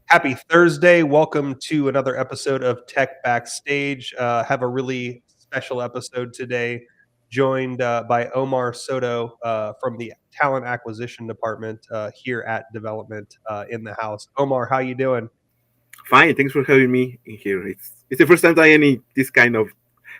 Happy Thursday. Welcome to another episode of Tech Backstage. Have a really special episode today, joined by Omar Soto from the Talent Acquisition Department here at Development in the house. Omar, how you doing? Fine, thanks for having me in here. It's the first time I any this kind of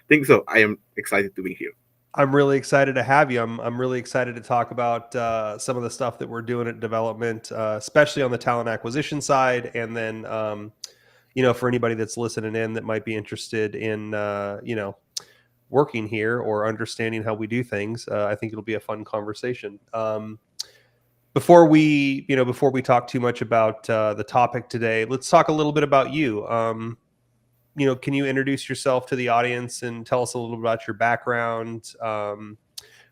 thing, so I am excited to be here. I'm really excited to have you. I'm really excited to talk about some of the stuff that we're doing at Development, especially on the talent acquisition side, and then for anybody that's listening in that might be interested in working here or understanding how we do things. I think it'll be a fun conversation. Before we talk too much about the topic today, let's talk a little bit about you. Can you introduce yourself to the audience and tell us a little bit about your background,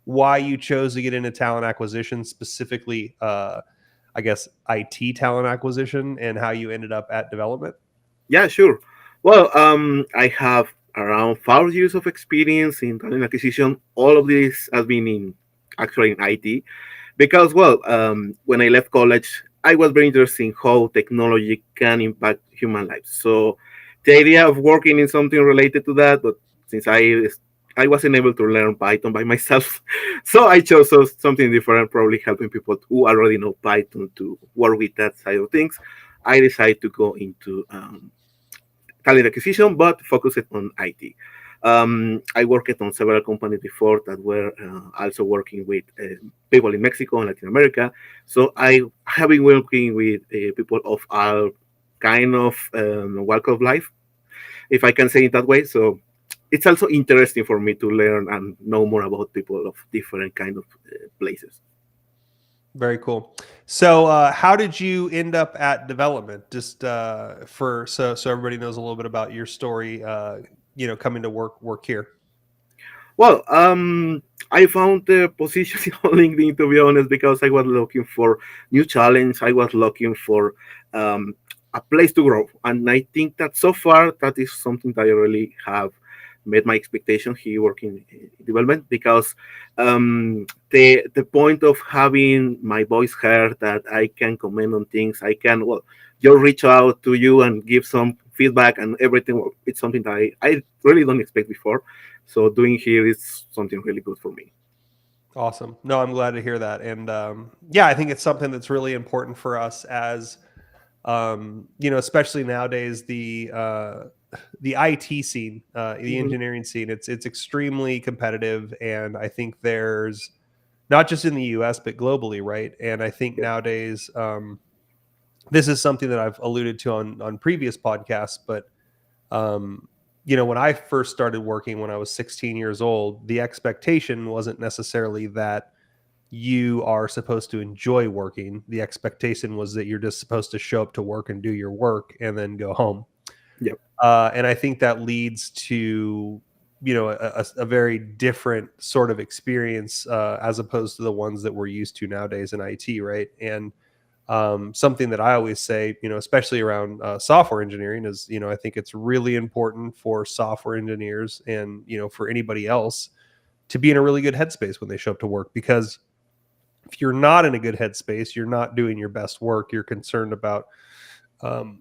why you chose to get into talent acquisition, specifically, I guess, IT talent acquisition, and how you ended up at Development? Yeah, sure. Well, I have around 5 years of experience in talent acquisition. All of this has been in actually in IT because, well, when I left college, I was very interested in how technology can impact human lives. So the idea of working in something related to that, but since I wasn't able to learn Python by myself, so I chose something different, probably helping people who already know Python to work with that side of things. I decided to go into talent acquisition, but focused on IT. I worked on several companies before that were also working with people in Mexico and Latin America. So I have been working with people of all kind of walk of life, if I can say it that way. So it's also interesting for me to learn and know more about people of different kind of places. Very cool. So, how did you end up at Development? Just for so everybody knows a little bit about your story. Coming to work here. Well, I found the position on LinkedIn, to be honest, because I was looking for new challenge. I was looking for a place to grow, and I think that so far that is something that I really have met my expectation here working in development because the point of having my voice heard, that I can comment on things, I can just reach out to you and give some feedback and everything. It's something that I really don't expect before, so doing here is something really good for me. Awesome. No, I'm glad to hear that. And yeah, I think it's something that's really important for us as especially nowadays the IT scene, the Mhm. engineering scene. It's extremely competitive, and I think there's not just in the U.S. but globally, right? And I think Yeah. nowadays. This is something that I've alluded to on previous podcasts, but um, when I first started working when I was 16 years old, the expectation wasn't necessarily that you are supposed to enjoy working. The expectation was that you're just supposed to show up to work and do your work and then go home. Yeah. And I think that leads to a very different sort of experience as opposed to the ones that we're used to nowadays in IT, right? And something that I always say, especially around software engineering, is I think it's really important for software engineers and for anybody else to be in a really good headspace when they show up to work. Because if you're not in a good headspace, you're not doing your best work. You're concerned about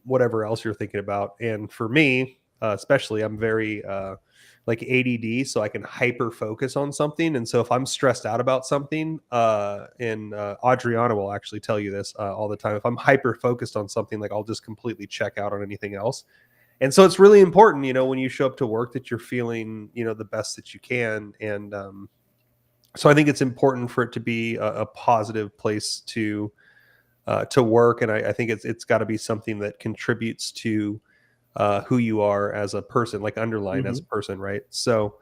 whatever else you're thinking about. And for me, especially, I'm very like ADD, so I can hyper focus on something. And so if I'm stressed out about something, and Adriana will actually tell you this all the time, if I'm hyper focused on something, like I'll just completely check out on anything else. And so it's really important, when you show up to work, that you're feeling, the best that you can. And so I think it's important for it to be a positive place to work, and I think it's got to be something that contributes to who you are as a person, like underlying as Hmm. a person, right? So,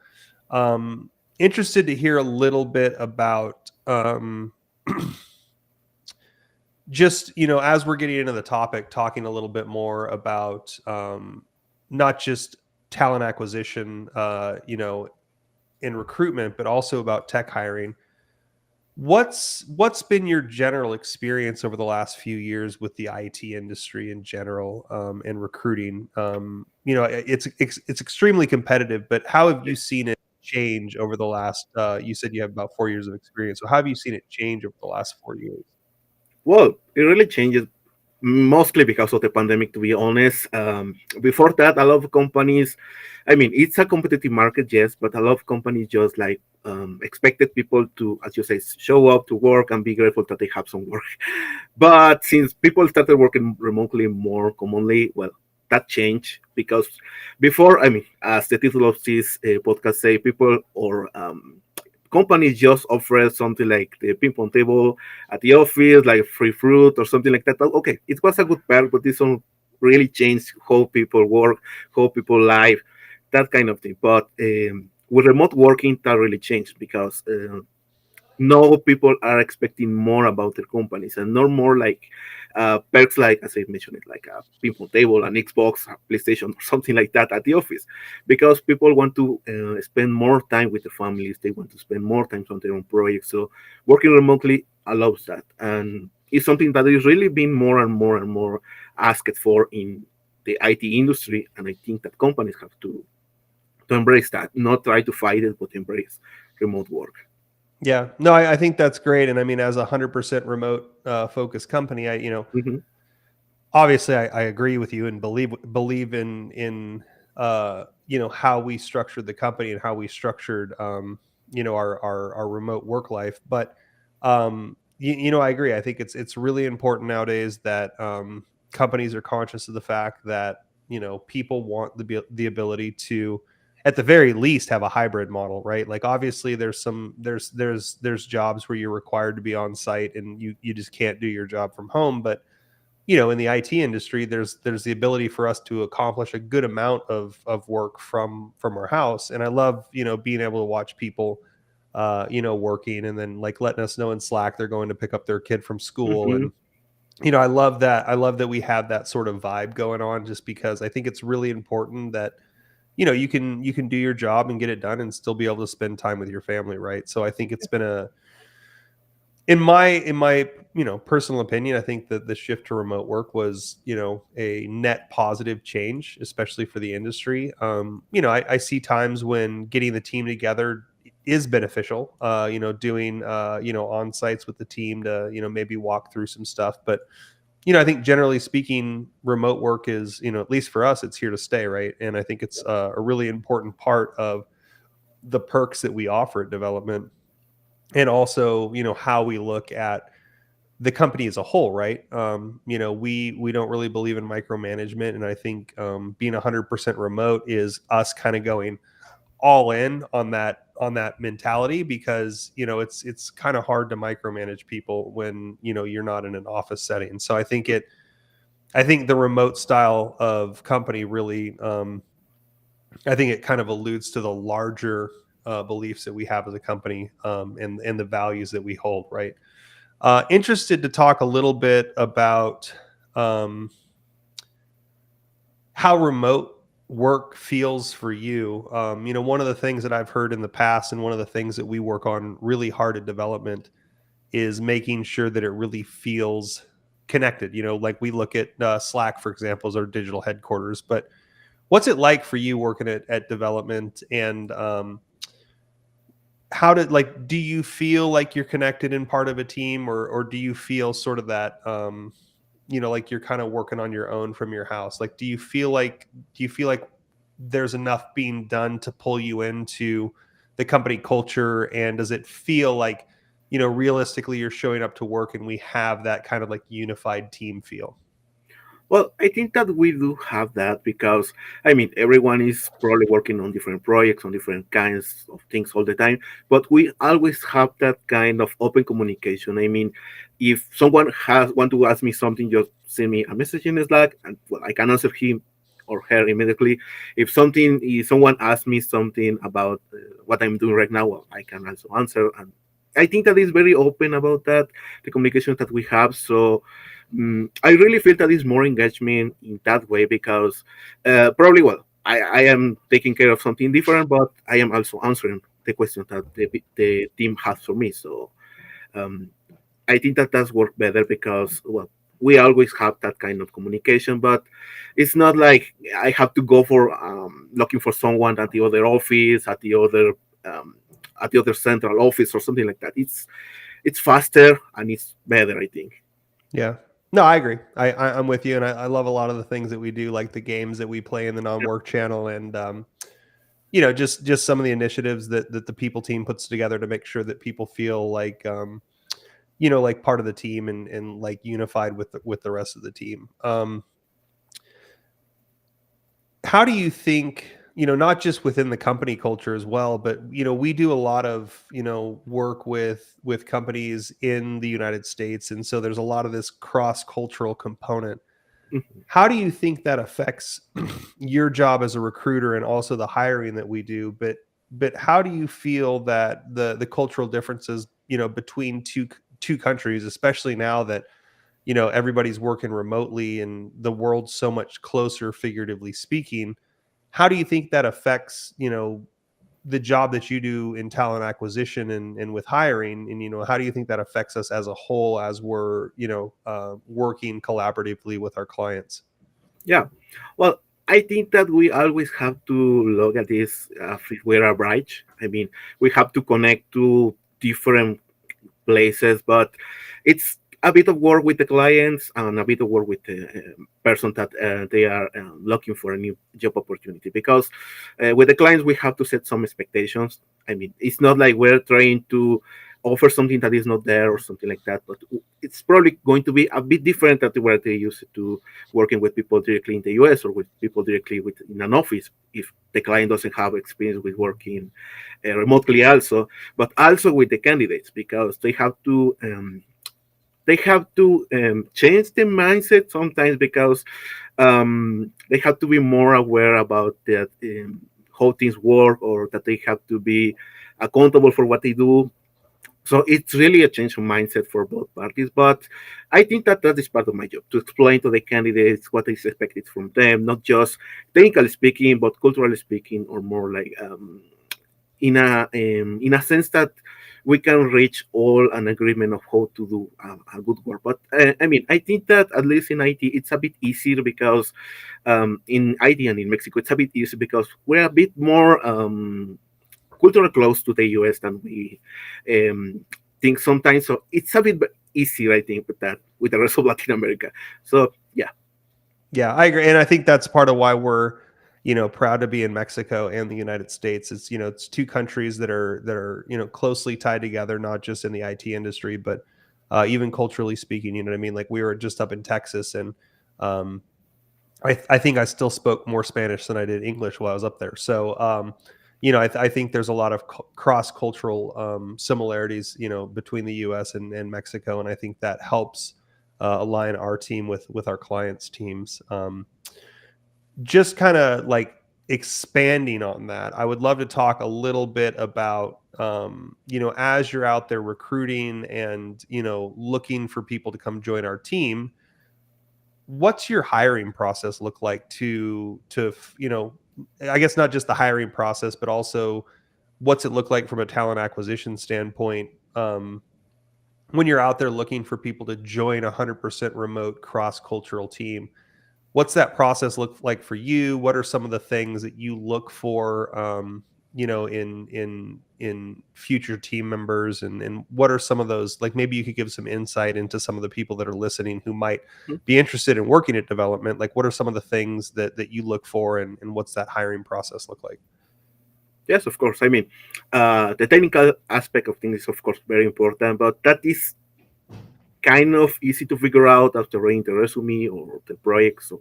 interested to hear a little bit about just as we're getting into the topic, talking a little bit more about not just talent acquisition, in recruitment, but also about tech hiring. What's been your general experience over the last few years with the IT industry in general, and recruiting? It's extremely competitive, but how have you seen it change over the last? You said you have about 4 years of experience, so how have you seen it change over the last 4 years? Well, it really changes mostly because of the pandemic, to be honest. Before that, a lot of companies, I mean, it's a competitive market, yes, but a lot of companies just like expected people to, as you say, show up to work and be grateful that they have some work. But since people started working remotely more commonly, well, that changed because before, I mean, as the title of this podcast say, people or companies just offer something like the ping pong table at the office, like free fruit or something like that. Okay, it was a good perk, but this one really changed how people work, how people live, that kind of thing. But with remote working, that really changed because now people are expecting more about their companies and not more like perks like, as I mentioned it, like a ping pong table, an Xbox, a PlayStation, or something like that at the office, because people want to spend more time with the families. They want to spend more time on their own projects. So working remotely allows that, and it's something that is really being more and more and more asked for in the IT industry. And I think that companies have to embrace that, not try to fight it, but embrace remote work. Yeah, no, I think that's great. And I mean, as a 100% remote focused company, Hmm. obviously I agree with you and believe in how we structured the company and how we structured our remote work life. But I agree. I think it's really important nowadays that companies are conscious of the fact that people want the ability to, at the very least, have a hybrid model, right? Like obviously there's jobs where you're required to be on site and you just can't do your job from home. But in the IT industry, there's the ability for us to accomplish a good amount of work from our house. And I love, being able to watch people, working, and then like letting us know in Slack they're going to pick up their kid from school. Hmm. And I love that we have that sort of vibe going on, just because I think it's really important that you can do your job and get it done and still be able to spend time with your family, right? So I think it's been a in my personal opinion, I think that the shift to remote work was a net positive change, especially for the industry. I see times when getting the team together is beneficial, doing on sites with the team to maybe walk through some stuff. But I think generally speaking, remote work is, at least for us, it's here to stay, right? And I think it's a really important part of the perks that we offer at development, and also how we look at the company as a whole, right? We don't really believe in micromanagement, and I think being 100% remote is us kind of going all in on that mentality, because it's kind of hard to micromanage people when you're not in an office setting. So I think the remote style of company really, I think it kind of alludes to the larger beliefs that we have as a company, and the values that we hold, right? Interested to talk a little bit about um, how remote work feels for you. One of the things that I've heard in the past, and one of the things that we work on really hard at development, is making sure that it really feels connected. Like we look at Slack, for example, as our digital headquarters. But what's it like for you working at development? And do you feel like you're connected in part of a team, or do you feel sort of that like you're kind of working on your own from your house? Like do you feel like there's enough being done to pull you into the company culture? And does it feel like realistically you're showing up to work and we have that kind of like unified team feel? Well, I think that we do have that because, I mean, everyone is probably working on different projects, on different kinds of things all the time, but we always have that kind of open communication. I mean, if someone has want to ask me something, just send me a message in Slack, and well, I can answer him or her immediately. If someone asks me something about what I'm doing right now, well, I can also answer. And I think that is very open about that, the communication that we have. So I really feel that is more engagement in that way because probably, well, I am taking care of something different, but I am also answering the questions that the team has for me. So um, I think that does work better because, well, we always have that kind of communication, but it's not like I have to go for looking for someone at the other office, um, at the other central office or something like that. It's faster and it's better, I think. Yeah. No, I agree. I'm with you, and I love a lot of the things that we do, like the games that we play in the non-work channel, and just some of the initiatives that the people team puts together to make sure that people feel like like part of the team and like unified with the rest of the team. How do you think, not just within the company culture as well, but we do a lot of work with companies in the United States, and so there's a lot of this cross cultural component. Mhm. How do you think that affects your job as a recruiter and also the hiring that we do? But how do you feel that the cultural differences, between two countries, especially now that everybody's working remotely and the world's so much closer, figuratively speaking? How do you think that affects, the job that you do in talent acquisition and with hiring? And, how do you think that affects us as a whole as we're, working collaboratively with our clients? Yeah. Well, I think that we always have to look at this if we're a bridge. I mean, we have to connect to different places, but it's a bit of work with the clients and a bit of work with the person that they are looking for a new job opportunity. Because with the clients, we have to set some expectations. I mean, it's not like we're trying to offer something that is not there or something like that, but it's probably going to be a bit different than where they used to working with people directly in the US or with people directly with in an office if the client doesn't have experience with working remotely also, but also with the candidates because they have to change the mindset sometimes because they have to be more aware about that how things work or that they have to be accountable for what they do. So it's really a change of mindset for both parties. But I think that that is part of my job to explain to the candidates what is expected from them, not just technically speaking, but culturally speaking, or more like in a sense that we can reach all an agreement of how to do a good work. But I mean, I think that at least in IT, it's a bit easier because in IT and in Mexico, it's a bit easier because we're a bit more cultural close to the US than we think sometimes. So it's a bit easier, I think, with that with the rest of Latin America. So yeah, Yeah, I agree, and I think that's part of why we're, proud to be in Mexico and the United States. It's it's two countries that are closely tied together, not just in the IT industry, but even culturally speaking. You know what I mean? Like we were just up in Texas, and um, I think I still spoke more Spanish than I did English while I was up there. So I think there's a lot of cross cultural similarities, between the U.S. and Mexico, and I think that helps align our team with our clients' teams. Just kind of like expanding on that, I would love to talk a little bit about as you're out there recruiting and looking for people to come join our team. What's your hiring process look like I guess not just the hiring process, but also what's it look like from a talent acquisition standpoint, when you're out there looking for people to join a 100% remote cross-cultural team? What's that process look like for you? What are some of the things that you look for, in future team members, and what are some of those, like, maybe you could give some insight into some of the people that are listening who might be interested in working at development. Like, what are some of the things that you look for, and what's that hiring process look like? yes, of course. I mean, the technical aspect of things is of course very important, but that is kind of easy to figure out after reading the resume or the projects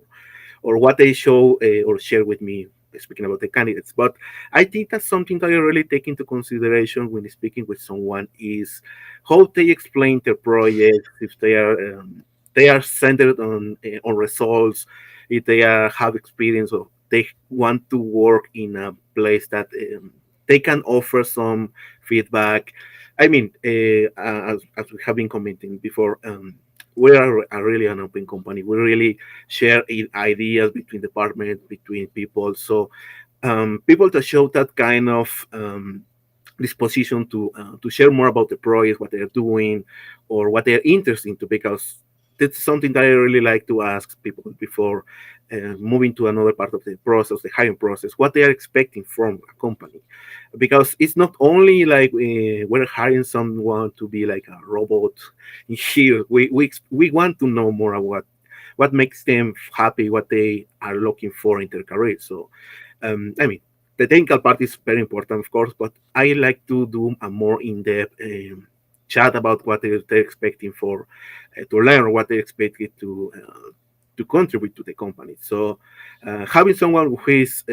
or what they show or share with me speaking about the candidates. But I think that's something that I really take into consideration when speaking with someone is how they explain their projects, if they are centered on results, if they have experience or they want to work in a place that they can offer some feedback. I mean, as we have been commenting before, we are really an open company. We really share ideas between departments, between people. So people to show that kind of disposition to share more about the project, what they're doing, or what they're interested into, because that's something that I really like to ask people before moving to another part of the process, the hiring process, what they are expecting from a company, because it's not only like we're hiring someone to be like a robot in here. We want to know more about what makes them happy, what they are looking for in their career. So, I mean, the technical part is very important, of course, but I like to do a more in-depth chat about what they're expecting for to learn, or what they expected to contribute to the company. So, having someone who is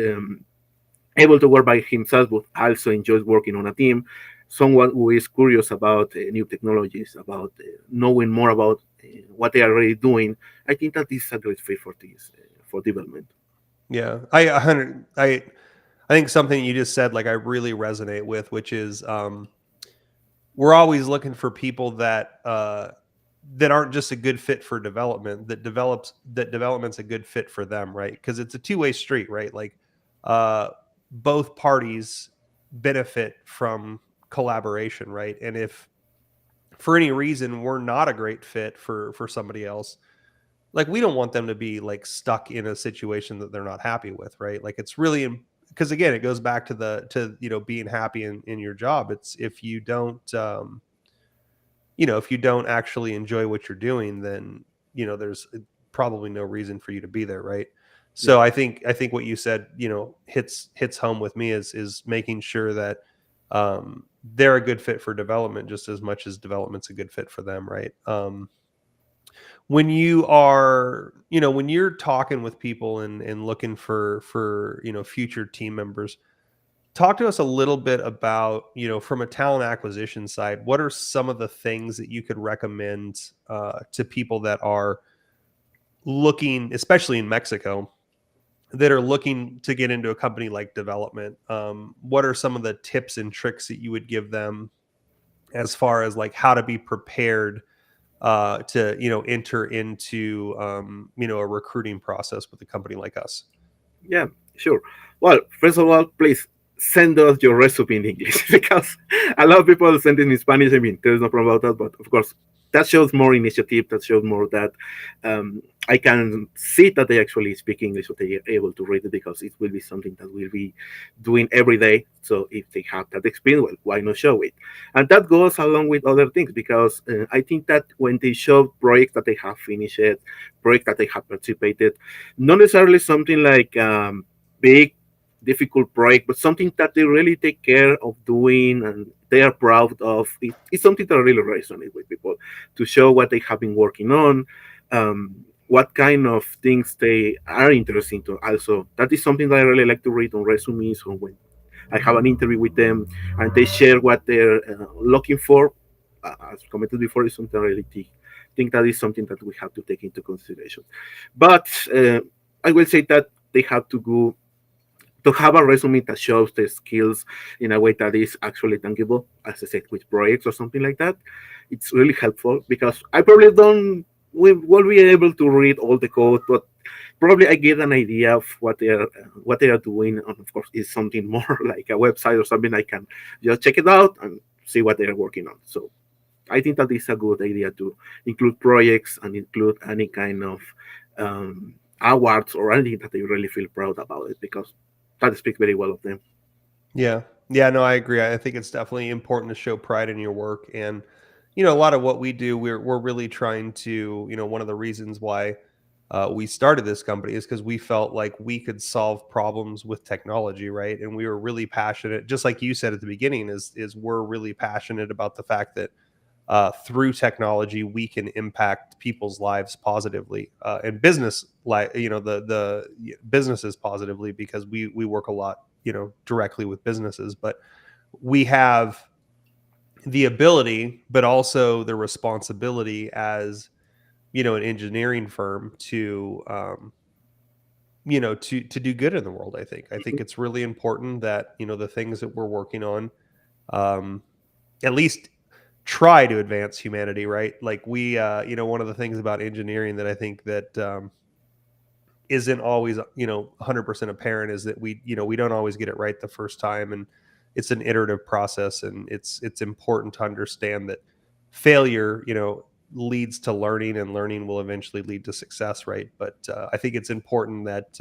able to work by himself, but also enjoys working on a team, someone who is curious about new technologies, about knowing more about what they are already doing, I think that this is a great fit for this for development. Yeah, I think something you just said, like I really resonate with, which is we're always looking for people that aren't just a good fit for development, that development's a good fit for them, right? Because it's a two-way street, right? Like uh both parties benefit from collaboration, right? And if for any reason we're not a great fit for somebody else, like we don't want them to be like stuck in a situation that they're not happy with, right? Like it's really, because again it goes back to being happy in your job. It's if you don't if you don't actually enjoy what you're doing, then there's probably no reason for you to be there, right? Yeah, So I think what you said, hits home with me, is making sure that they're a good fit for development just as much as development's a good fit for them, right? When you are when you're talking with people and looking for future team members, talk to us a little bit about, from a talent acquisition side, what are some of the things that you could recommend to people that are looking, especially in Mexico, that are looking to get into a company like Development? What are some of the tips and tricks that you would give them as far as like how to be prepared to enter into a recruiting process with a company like us? yeah, sure. Well, first of all, please send us your resume in English because a lot of people send it in Spanish. I mean, there's no problem about that, but of course, that shows more initiative. That shows more that I can see that they actually speak English, so they are able to read it, because it will be something that we'll be doing every day. So if they have that experience, well, why not show it? And that goes along with other things, because I think that when they show projects that they have finished, projects that they have participated, not necessarily something like big difficult project, but something that they really take care of doing and they are proud of. It's something that really resonates with people, to show what they have been working on, what kind of things they are interested to. Also, that is something that I really like to read on resumes, or when I have an interview with them and they share what they're looking for. As commented before, is something I really think that is something that we have to take into consideration. But I will say that they have to go to have a resume that shows the skills in a way that is actually tangible, as I said, with projects or something like that. It's really helpful, because I probably don't we will be able to read all the code, but probably I get an idea of what they are doing, and of course, is something more like a website or something. I can just check it out and see what they are working on. So I think that is a good idea to include projects and include any kind of awards or anything that they really feel proud about it, because that speaks very well of them. Yeah. Yeah, no, I agree. I think it's definitely important to show pride in your work. And, a lot of what we do, we're really trying to, one of the reasons why we started this company is because we felt like we could solve problems with technology, right? And we were really passionate, just like you said at the beginning, is we're really passionate about the fact that through technology we can impact people's lives positively, and business, like the businesses positively, because we work a lot directly with businesses. But we have the ability but also the responsibility as an engineering firm to to do good in the world. I think it's really important that the things that we're working on, um at least try to advance humanity, right? Like we one of the things about engineering that I think that isn't always 100% apparent is that we don't always get it right the first time, and it's an iterative process, and it's important to understand that failure leads to learning, and learning will eventually lead to success, right? But I think it's important that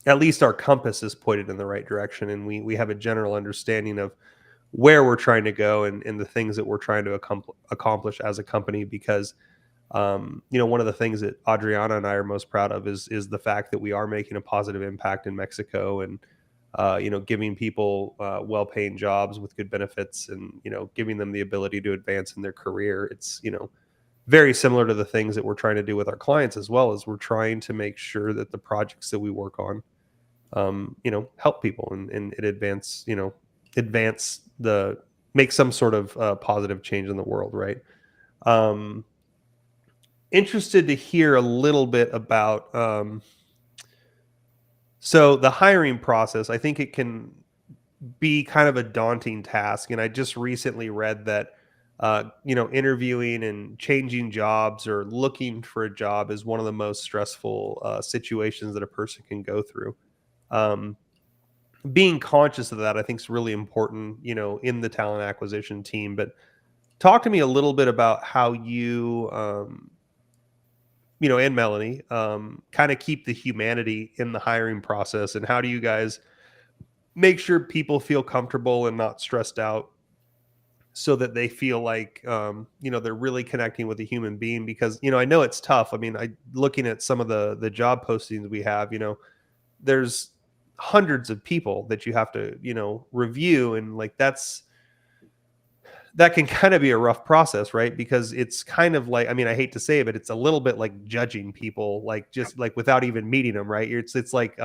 at least our compass is pointed in the right direction, and we have a general understanding of where we're trying to go, and the things that we're trying to accomplish as a company. Because one of the things that Adriana and I are most proud of is the fact that we are making a positive impact in Mexico, and giving people well-paying jobs with good benefits, and giving them the ability to advance in their career. It's very similar to the things that we're trying to do with our clients, as well as we're trying to make sure that the projects that we work on help people, and it advance the make some sort of positive change in the world, right? um Interested to hear a little bit about so the hiring process. I think it can be kind of a daunting task, and I just recently read that interviewing and changing jobs or looking for a job is one of the most stressful situations that a person can go through. um Being conscious of that, I think, is really important, in the talent acquisition team. But talk to me a little bit about how you, and Melanie, kind of keep the humanity in the hiring process, and how do you guys make sure people feel comfortable and not stressed out, so that they feel like, they're really connecting with a human being. Because I know it's tough. I mean, I looking at some of the job postings we have, there's hundreds of people that you have to review, and like that can kind of be a rough process, right? Because it's kind of like, I mean, I hate to say it, but it's a little bit like judging people, like just like without even meeting them, right? It's like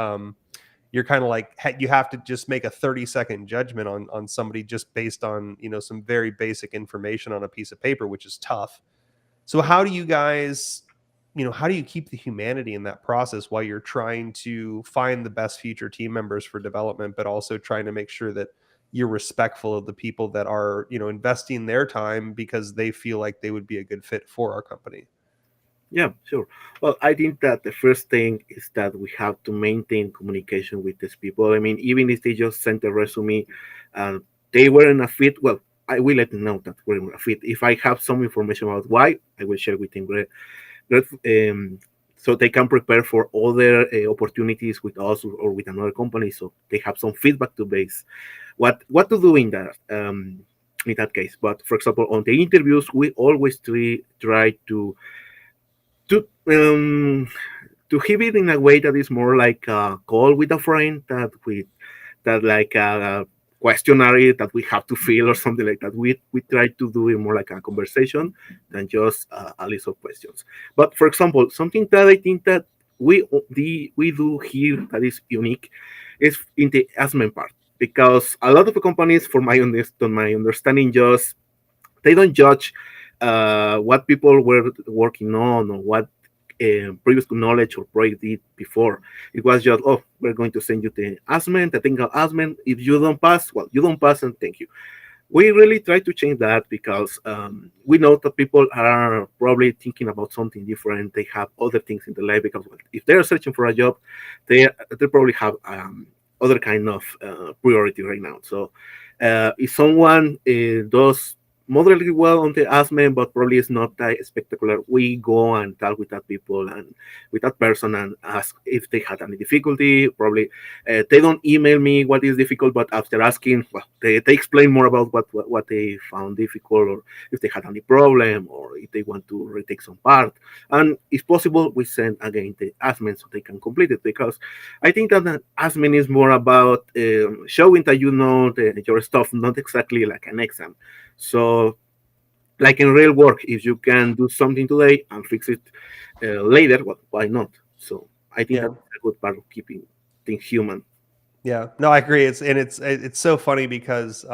you're kind of like, you have to just make a 30-second judgment on somebody just based on some very basic information on a piece of paper, which is tough. So how do you guys, how do you keep the humanity in that process while you're trying to find the best future team members for development, but also trying to make sure that you're respectful of the people that are, investing their time because they feel like they would be a good fit for our company? Yeah, sure. Well, I think that the first thing is that we have to maintain communication with these people. I mean, even if they just sent a resume and they weren't a fit, well, I will let them know that we're a fit. If I have some information about why, I will share with them. So they can prepare for other opportunities with us or with another company. So they have some feedback to base what to do in that case. But for example, on the interviews, we always try to to have it in a way that is more like a call with a friend, that like a questionnaire that we have to fill or something like that. We try to do it more like a conversation than just a list of questions. But for example, something that I think that we do here that is unique is in the assessment part, because a lot of the companies, for my understanding, just they don't judge what people were working on or what previous knowledge or project did before. It was just, oh, we're going to send you the assessment, the technical assessment. If you don't pass, well, you don't pass, and thank you. We really try to change that because we know that people are probably thinking about something different. They have other things in their life, because well, if they're searching for a job, they probably have other kind of priority right now. So if someone does moderately well on the assessment, but probably is not that spectacular, we go and talk with that people and with that person and ask if they had any difficulty. Probably they don't email me what is difficult, but after asking, well, they explain more about what they found difficult, or if they had any problem, or if they want to retake some part. And if possible, we send again the assessment so they can complete it, because I think that an assessment is more about showing that you know your stuff, not exactly like an exam. So, like in real work, if you can do something today and fix it later, well, why not? So, I think Yeah. that's a good part of keeping things human. Yeah. No, I agree. It's so funny because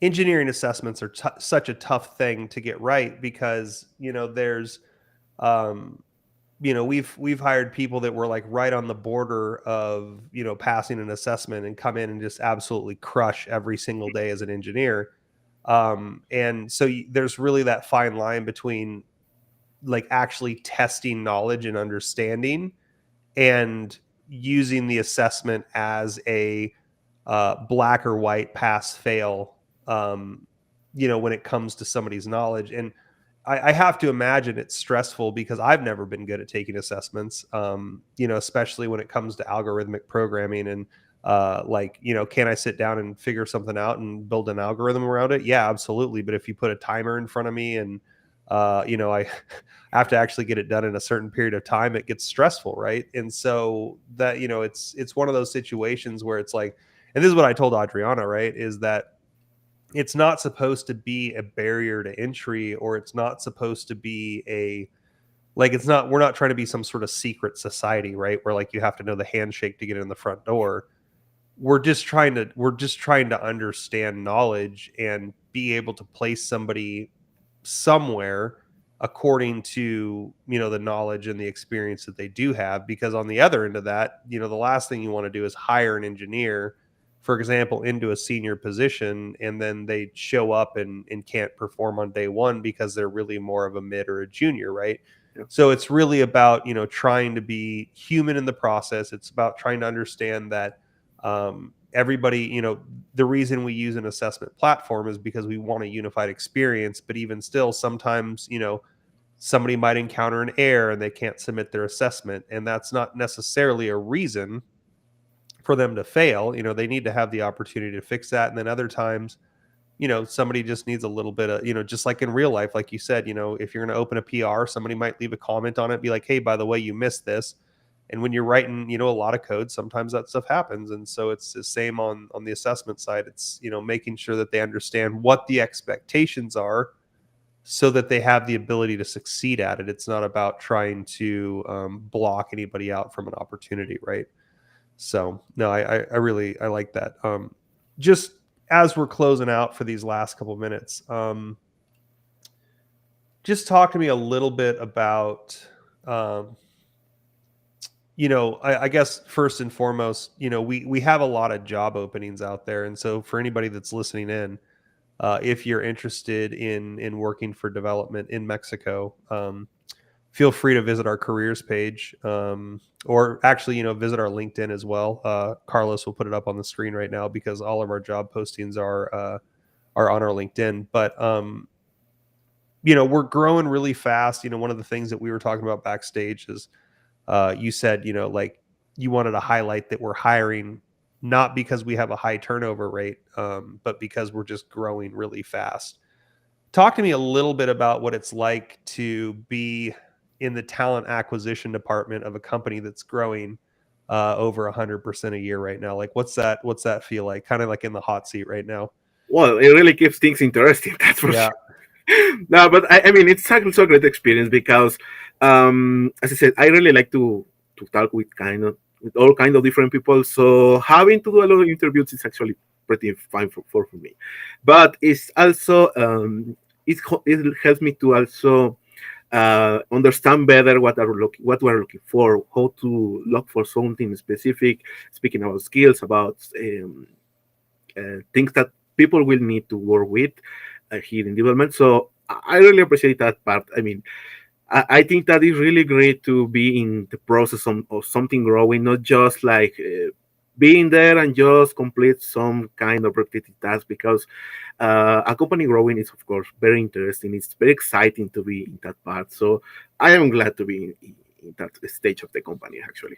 engineering assessments are such a tough thing to get right, because there's um we've hired people that were like right on the border of passing an assessment, and come in and just absolutely crush every single day as an engineer. And so there's really that fine line between like actually testing knowledge and understanding, and using the assessment as a black or white pass fail, um, when it comes to somebody's knowledge. And I have to imagine it's stressful because I've never been good at taking assessments, especially when it comes to algorithmic programming and like, can I sit down and figure something out and build an algorithm around it? Yeah, absolutely. But if you put a timer in front of me and, I have to actually get it done in a certain period of time, it gets stressful, right? And so that, it's one of those situations where it's like, and this is what I told Adriana, right? Is that it's not supposed to be a barrier to entry, or it's not supposed to be a like it's not we're not trying to be some sort of secret society, right? Where like you have to know the handshake to get in the front door. We're just trying to understand knowledge and be able to place somebody somewhere according to the knowledge and the experience that they do have. Because on the other end of that, the last thing you want to do is hire an engineer, for example, into a senior position, and then they show up and can't perform on day one because they're really more of a mid or a junior, right? Yeah. So it's really about trying to be human in the process. It's about trying to understand that everybody, the reason we use an assessment platform is because we want a unified experience. But even still, sometimes somebody might encounter an error and they can't submit their assessment, and that's not necessarily a reason for them to fail. They need to have the opportunity to fix that. And then other times, somebody just needs a little bit of, just like in real life, like you said, if you're going to open a PR, somebody might leave a comment on it, be like, hey, by the way, you missed this. And when you're writing, a lot of code, sometimes that stuff happens. And so it's the same on the assessment side. It's, making sure that they understand what the expectations are so that they have the ability to succeed at it. It's not about trying to block anybody out from an opportunity, right? So no, I really I like that. Just as we're closing out for these last couple of minutes, just talk to me a little bit about, um, I guess first and foremost, we have a lot of job openings out there, and so for anybody that's listening in, if you're interested in working for development in Mexico, feel free to visit our careers page, or actually, visit our LinkedIn as well. Carlos will put it up on the screen right now because all of our job postings are on our LinkedIn. But we're growing really fast. One of the things that we were talking about backstage is you said, like you wanted to highlight that we're hiring not because we have a high turnover rate, but because we're just growing really fast. Talk to me a little bit about what it's like to be in the talent acquisition department of a company that's growing over 100% a year right now. Like, what's that feel like? Kind of like in the hot seat right now. Well, it really keeps things interesting. That's for Yeah. sure. No, but I mean, it's also a great experience because, as I said, I really like to talk with all kind of different people. So having to do a lot of interviews is actually pretty fine for me. But it's also it helps me to also understand better what we're looking for, how to look for something specific. Speaking about skills, about things that people will need to work with here in development. So I really appreciate that part. I mean, I think that is really great to be in the process of something growing, not just like being there and just complete some kind of repetitive task. Because a company growing is, of course, very interesting. It's very exciting to be in that part. So I am glad to be in that stage of the company, actually.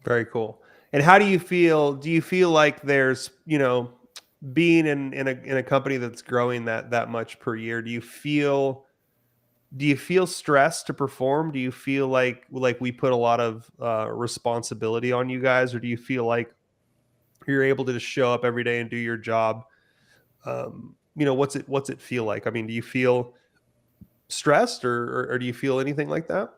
Very cool. And how do you feel? Do you feel like there's, being in a company that's growing that much per year, do you feel stressed to perform? Do you feel like we put a lot of responsibility on you guys, or do you feel like you're able to just show up every day and do your job? What's it feel like? I mean, do you feel stressed, or do you feel anything like that?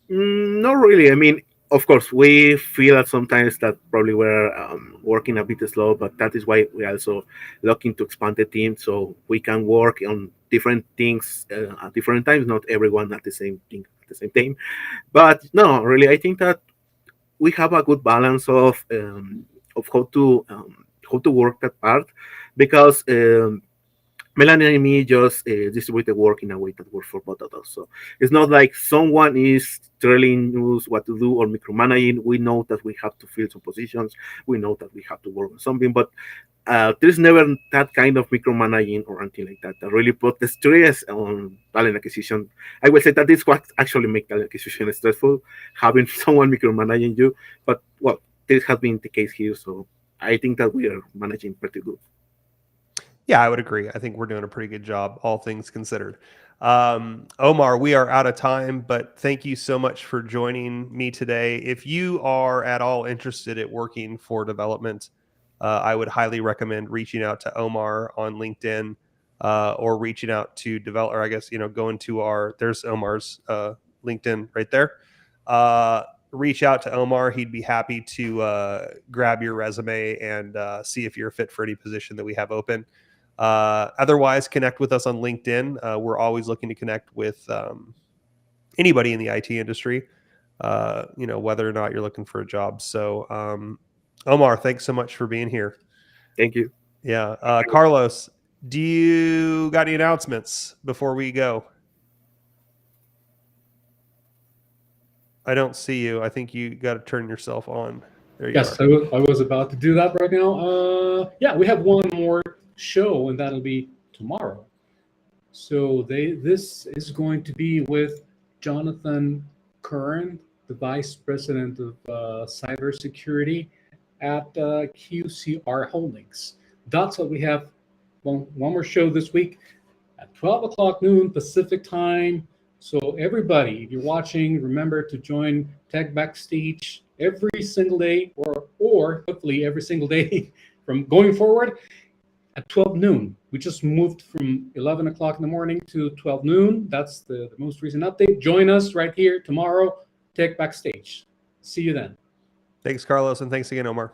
Not really. I mean, of course, we feel that sometimes that probably we're working a bit slow, but that is why we also looking to expand the team so we can work on different things at different times, not everyone at the same thing at the same time. But no, really, I think that we have a good balance of how to work that part because Melanie and me just distribute the work in a way that works for both of us. So it's not like someone is telling us what to do or micromanaging. We know that we have to fill some positions. We know that we have to work on something, but there's never that kind of micromanaging or anything like that that really put the stress on talent acquisition. I will say that this what actually make talent acquisition stressful, having someone micromanaging you. But well, this has been the case here, so I think that we are managing pretty good. Yeah, I would agree. I think we're doing a pretty good job, all things considered. Omar, we are out of time, but thank you so much for joining me today. If you are at all interested at working for development, I would highly recommend reaching out to Omar on LinkedIn, or reaching out to develop, or I guess, going to there's Omar's LinkedIn right there. Reach out to Omar. He'd be happy to grab your resume and see if you're a fit for any position that we have open. Otherwise, connect with us on LinkedIn. We're always looking to connect with anybody in the IT industry, whether or not you're looking for a job. So, Omar, thanks so much for being here. Thank you. Yeah. Carlos, do you got any announcements before we go? I don't see you. I think you got to turn yourself on. There you Yes, are. I was about to do that right now. Yeah, we have one more show, and that'll be tomorrow. So this is going to be with Jonathan Kern, the Vice President of Cybersecurity at QCR Holdings. That's what we have. One more show this week at 12 o'clock noon Pacific time. So everybody, if you're watching, remember to join Tech Backstage every single day, or hopefully every single day from going forward at 12 noon. We just moved from 11 o'clock in the morning to 12 noon. That's the most recent update. Join us right here tomorrow, Tech Backstage. See you then. Thanks, Carlos, and thanks again, Omar.